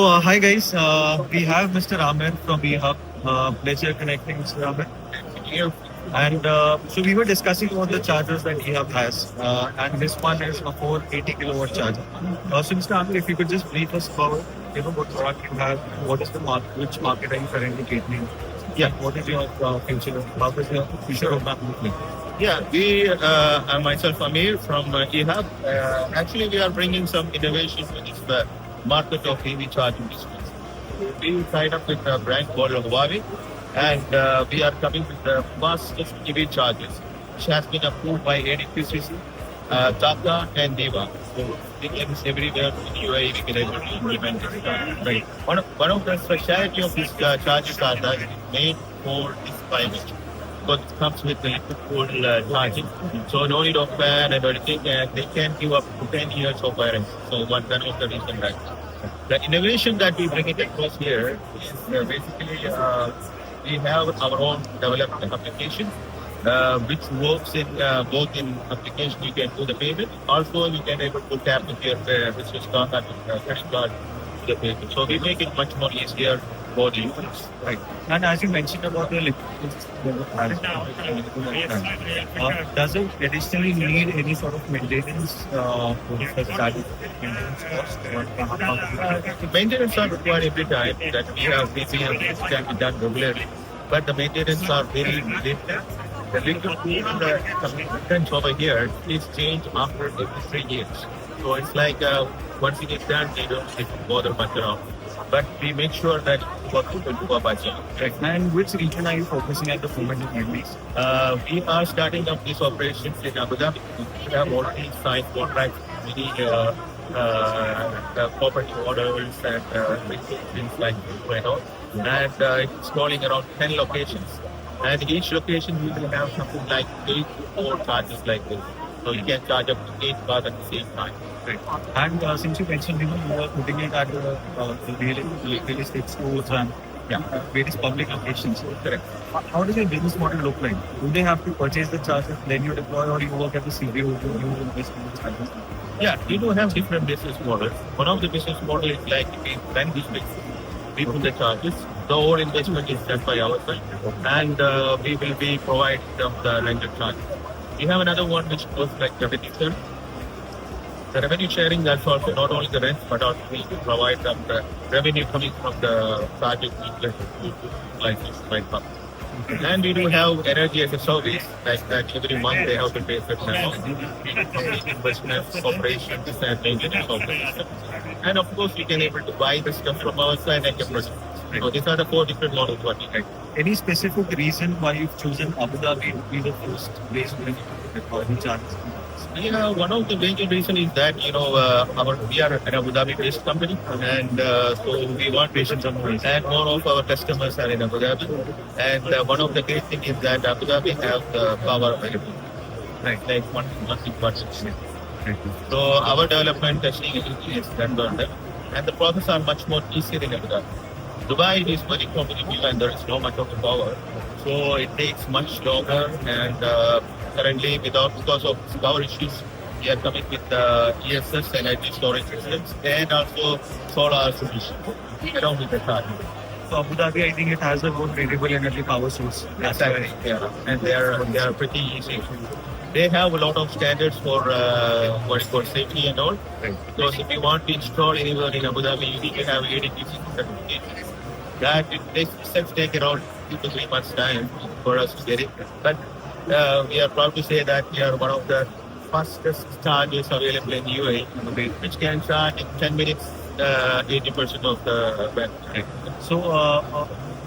Hi guys, we have Mr. Amir from eHub. Pleasure connecting, Mr. Amir. Here, So we were discussing about the chargers that eHub has, and this one is a 480 kilowatt charger. So Mr. Amir, if you could just brief us about what product you have, what is the market, which market are you currently catering? Yeah. What is your future? How is your future roadmap looking? I'm myself Amir from eHub. Actually, we are bringing some innovation to this market of EV charging business. We tied up with a brand called Huawei, and we are coming with the fastest EV chargers, which has been approved by ADPCC, Tata, and Deva. So, it is everywhere in UAE we can able to implement this. Right. One of the speciality of these chargers are that it is made for this climate. Because it comes with the liquid cooled charging. So no need of fan and everything, and they can give up to 10 years of warranty. So one of the reason that. The innovation that we bring it across here is basically we have our own developed application which works in both in application you can do the payment, also you can able to tap with your business card and credit card to the payment. So we make it much more easier for the users. Right. And as you mentioned about the does it additionally need any sort of maintenance for the charging maintenance cost? Maintenance are required every time that we have BPM, which can be done regularly, but the maintenance are very limited. The liquid components over here is changed after every 3 years. So it's like once it is done, they don't need to bother much around. But we make sure that what people do a budget. Right. And which region are you focusing at the moment in Middle East? We are starting up these operations in Abu Dhabi. We have already signed contracts with the property orders and things like that. And installing around 10 locations. And each location we will have something like 8 to 4 charges like this. So you can charge up to 8 cars at the same time. Right. And since you mentioned you are putting it at the real estate stores and various public locations. Correct. How does your business model look like? Do they have to purchase the charger, then you deploy, or you work at the CBO to you invest in the chargers? Yeah, we do have different business models. One of the business models is like we rent this space. We put the charges. The whole investment is done by our side, and we will be providing them the rental charge. We have another one which goes like revenue sharing. The revenue sharing, that's also not only the rent, but also we will provide them the revenue coming from the charges like this right now. And we do have energy as a service, like that every month they have to pay certain amount. Investments, operations, and maintenance operations. And of course, we can able to buy the stuff from our side and get product. So these are the 4 different models what we have. Any specific reason why you've chosen Abu Dhabi to be the first place where you deploy the chargers? Yeah, one of the major reason is that we are an Abu Dhabi-based company, and so we want patients on board. And more of our customers are in Abu Dhabi, and one of the great thing is that Abu Dhabi have the power available, right? Like one important. So our development testing is done on them, and the process are much more easier in Abu Dhabi. Dubai is very competitive and there is no much of the power, so it takes much longer. And currently, because of power issues, we are coming with ESS energy storage systems and also solar solutions along with the charging. So Abu Dhabi, I think it has a good renewable energy power source. Exactly. Yeah, and they are pretty easy. They have a lot of standards for what is called safety and all. Right. Because if you want to install anywhere in Abu Dhabi, you need to have ADPC certification. That it takes around 2 to 3 months time for us to get it. But we are proud to say that we are one of the fastest chargers available in UAE, which can charge in 10 minutes 80% of the battery. So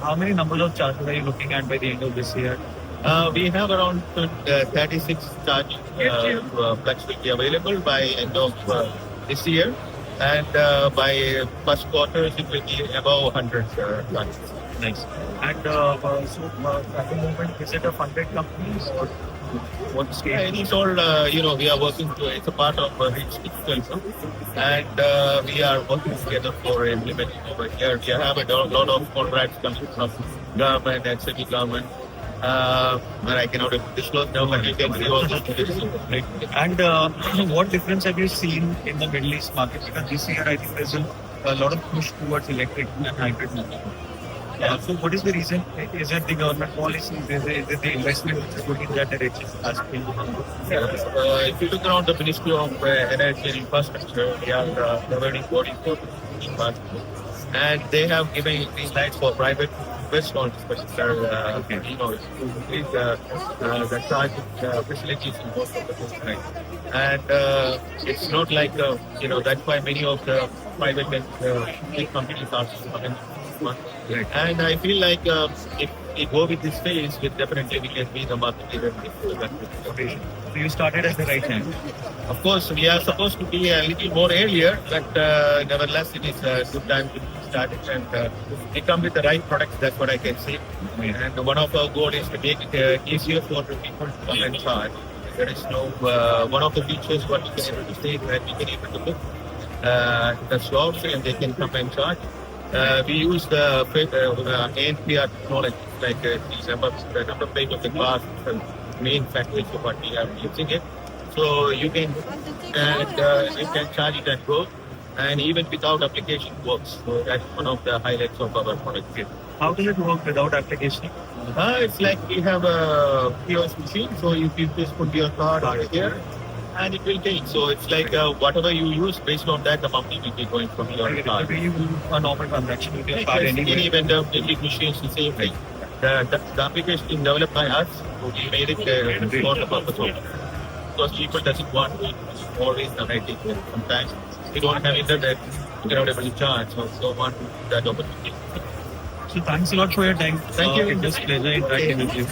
how many numbers of chargers are you looking at by the end of this year? We have around 36 charging plugs will be available by end of this year, and by first quarter it will be above 100 chargers. Nice. And so at the moment, is it a funded company or what Yeah, stage? it is all, we are working to, it's a part of Rich itself, and we are working together for implementing over here. We have a lot of contracts coming from government and city government. But I cannot disclose now, but you can see also Right. And what difference have you seen in the Middle East market? Because this year, I think there's a a lot of push towards electric and hybrid mobility. So what is the reason? Is it the government policy? Is it the investment which is going in that direction? If you look around the Ministry of Energy and Infrastructure, they are providing body for infrastructure. And they have given green lights for private investors, particular, you know, to increase the charging facilities in most of the country. And it's not like, you know, that's why many of the private big companies are coming. Right. And I feel like if we go with this phase, we definitely we can be the market leader in this. Okay. So you started at the right time. Of course, we are supposed to be a little more earlier, but nevertheless, it is a good time to start it. And we come with the right products, that's what I can say. And one of our goals is to make it easier for the people to come and charge. There is no, one of the features what we can able to say that we can able to book the shops and they can come and charge. We use the ANPR technology, like the number plate of the glass, the main factor of what we are using it. So you can charge it and go, and even without application works. So that's one of the highlights of our product. How does it work without application? It's like we have a POS machine, so you can just put your card over here, and it will take. So it's like whatever you use, based on that, the money will be going from your card. Whenever you do a normal transaction with your card anyway. Any vendor, any machines, the same thing. The application is developed by us, so we made it for the purpose of it. Because people doesn't want to always the right thing. Sometimes they don't have internet, you cannot able to charge, so they don't want that opportunity. So thanks a lot for your time. Thank you. It was a pleasure interacting with you.